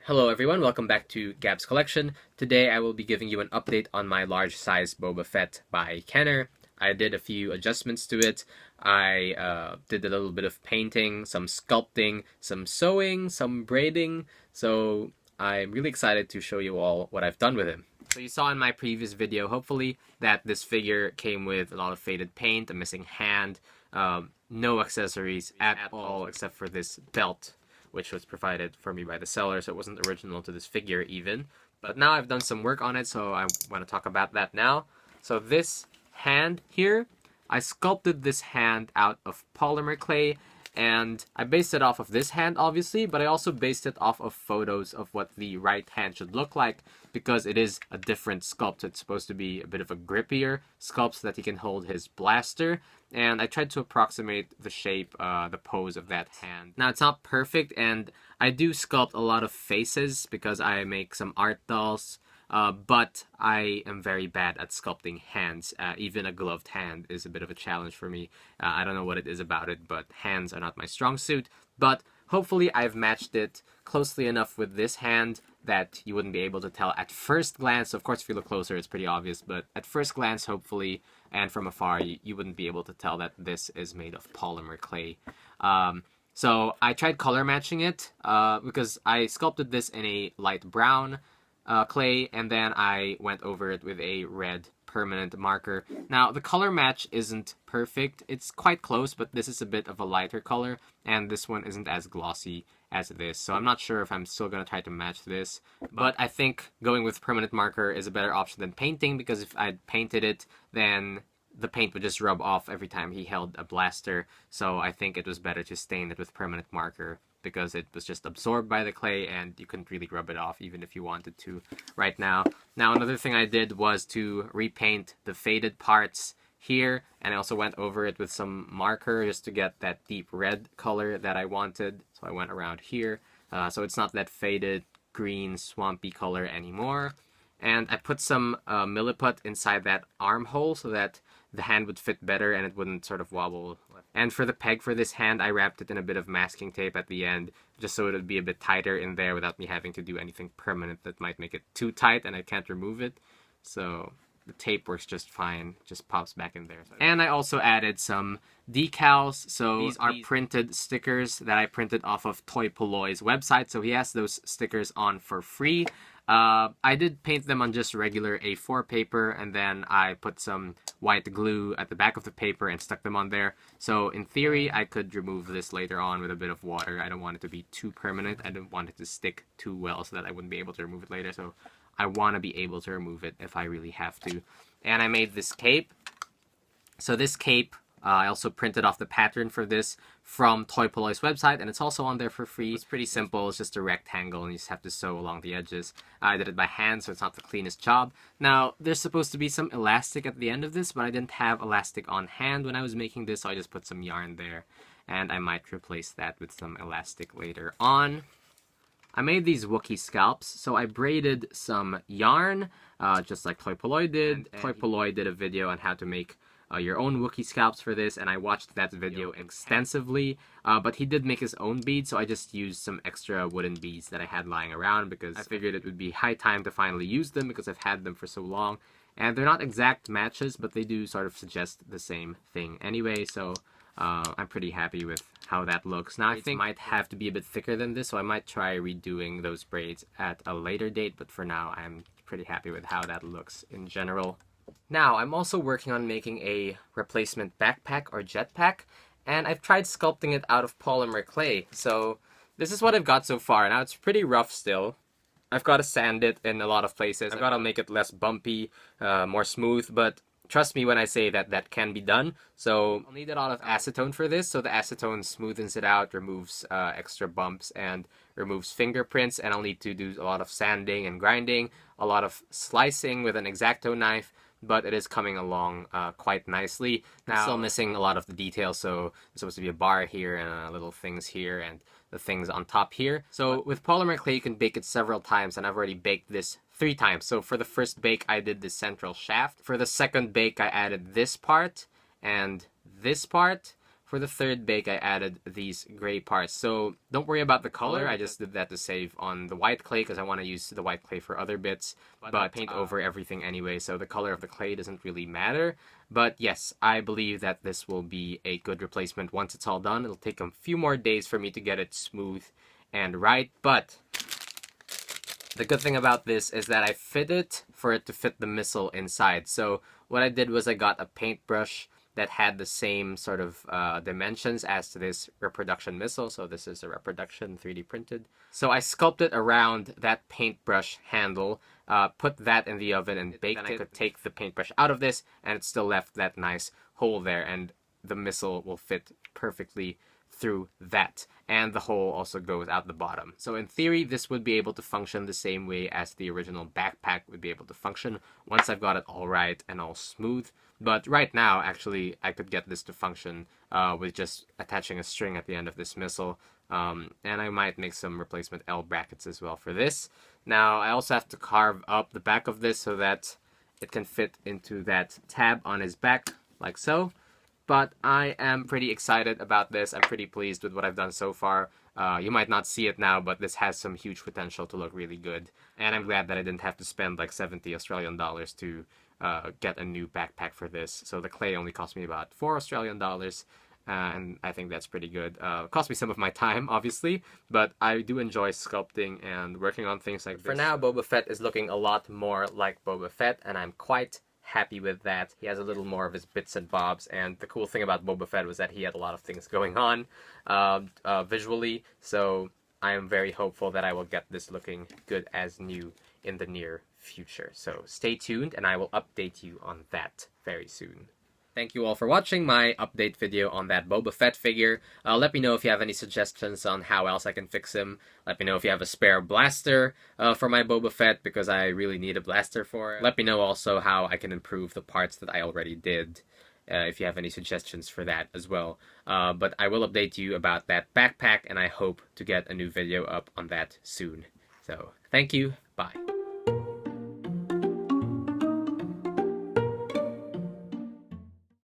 Hello everyone, welcome back to Gab's Collection. Today I will be giving you an update on my large size Boba Fett by Kenner. I did a few adjustments to it. I did a little bit of painting, some sculpting, some sewing, some braiding. So I'm really excited to show you all what I've done with him. So you saw in my previous video, hopefully, that this figure came with a lot of faded paint, a missing hand, no accessories at all except for this belt, which was provided for me by the seller, so it wasn't original to this figure even. But now I've done some work on it, so I want to talk about that now. So this hand here, I sculpted this hand out of polymer clay, and I based it off of this hand, obviously, but I also based it off of photos of what the right hand should look like, because it is a different sculpt. It's supposed to be a bit of a grippier sculpt so that he can hold his blaster, and I tried to approximate the shape, the pose of that hand. Now, it's not perfect, and I do sculpt a lot of faces because I make some art dolls, but I am very bad at sculpting hands. Even a gloved hand is a bit of a challenge for me. I don't know what it is about it, but hands are not my strong suit. But hopefully I've matched it closely enough with this hand that you wouldn't be able to tell at first glance. Of course, if you look closer, it's pretty obvious, but at first glance, hopefully, and from afar, you wouldn't be able to tell that this is made of polymer clay. So I tried color matching it because I sculpted this in a light brown clay, and then I went over it with a red permanent marker. Now, the color match isn't perfect. It's quite close, but this is a bit of a lighter color, and this one isn't as glossy as this. So I'm not sure if I'm still going to try to match this, but I think going with permanent marker is a better option than painting, because if I'd painted it, then the paint would just rub off every time he held a blaster. So I think it was better to stain it with permanent marker, because it was just absorbed by the clay and you couldn't really rub it off even if you wanted to right now. Now, another thing I did was to repaint the faded parts here, and I also went over it with some marker just to get that deep red color that I wanted. So I went around here, so it's not that faded green swampy color anymore. And I put some milliput inside that armhole so that the hand would fit better and it wouldn't sort of wobble. And for the peg for this hand, I wrapped it in a bit of masking tape at the end, just so it would be a bit tighter in there without me having to do anything permanent that might make it too tight and I can't remove it. So the tape works just fine, just pops back in there. And I also added some decals. So these are printed stickers that I printed off of Polloi's website. So he has those stickers on for free. I did paint them on just regular A4 paper, and then I put some white glue at the back of the paper and stuck them on there. So in theory, I could remove this later on with a bit of water. I don't want it to be too permanent. I don't want it to stick too well so that I wouldn't be able to remove it later. So I want to be able to remove it if I really have to. And I made this cape. So this cape, I also printed off the pattern for this from Polloi's website, and it's also on there for free. It's pretty simple. It's just a rectangle, and you just have to sew along the edges. I did it by hand, so it's not the cleanest job. Now, there's supposed to be some elastic at the end of this, but I didn't have elastic on hand when I was making this, so I just put some yarn there, and I might replace that with some elastic later on. I made these Wookie Scalps, so I braided some yarn, just like Polloi did. Polloi did a video on how to make your own Wookie Scalps for this, and I watched that video extensively, but he did make his own beads, so I just used some extra wooden beads that I had lying around because I figured it would be high time to finally use them because I've had them for so long. And they're not exact matches, but they do sort of suggest the same thing anyway, so I'm pretty happy with how that looks. Now, I think it might have to be a bit thicker than this, so I might try redoing those braids at a later date, but for now, I'm pretty happy with how that looks in general. Now, I'm also working on making a replacement backpack or jetpack, and I've tried sculpting it out of polymer clay. So this is what I've got so far. Now, it's pretty rough still. I've got to sand it in a lot of places. I've got to make it less bumpy, more smooth, but trust me when I say that that can be done. So I'll need a lot of acetone for this, so the acetone smoothens it out, removes extra bumps, and removes fingerprints, and I'll need to do a lot of sanding and grinding, a lot of slicing with an X-Acto knife, but it is coming along quite nicely. Now, still missing a lot of the details, so there's supposed to be a bar here and little things here and the things on top here. So with polymer clay, you can bake it several times, and I've already baked this 3 times. So for the first bake, I did the central shaft. For the second bake, I added this part and this part. For the third bake, I added these gray parts. So don't worry about the color. I just did that to save on the white clay because I want to use the white clay for other bits. But I paint over everything anyway, so the color of the clay doesn't really matter. But yes, I believe that this will be a good replacement once it's all done. It'll take a few more days for me to get it smooth and right, but the good thing about this is that I fit it for it to fit the missile inside. So what I did was I got a paintbrush that had the same sort of dimensions as to this reproduction missile. So this is a reproduction 3D printed. So I sculpted around that paintbrush handle, put that in the oven and baked it. I could take the paintbrush out of this and it still left that nice hole there, and the missile will fit perfectly through that, and the hole also goes out the bottom. So in theory, this would be able to function the same way as the original backpack would be able to function once I've got it all right and all smooth. But right now, actually, I could get this to function with just attaching a string at the end of this missile, and I might make some replacement L brackets as well for this. Now, I also have to carve up the back of this so that it can fit into that tab on his back, like so. But I am pretty excited about this. I'm pretty pleased with what I've done so far. You might not see it now, but this has some huge potential to look really good. And I'm glad that I didn't have to spend like 70 Australian dollars to get a new backpack for this. So the clay only cost me about 4 Australian dollars. And I think that's pretty good. Cost me some of my time, obviously, but I do enjoy sculpting and working on things like this. For now, Boba Fett is looking a lot more like Boba Fett, and I'm quite happy with that. He has a little more of his bits and bobs, and the cool thing about Boba Fett was that he had a lot of things going on visually, so I am very hopeful that I will get this looking good as new in the near future. So stay tuned, and I will update you on that very soon. Thank you all for watching my update video on that Boba Fett figure. Let me know if you have any suggestions on how else I can fix him. Let me know if you have a spare blaster for my Boba Fett, because I really need a blaster for it. Let me know also how I can improve the parts that I already did, if you have any suggestions for that as well. But I will update you about that backpack, and I hope to get a new video up on that soon. So, thank you. Bye.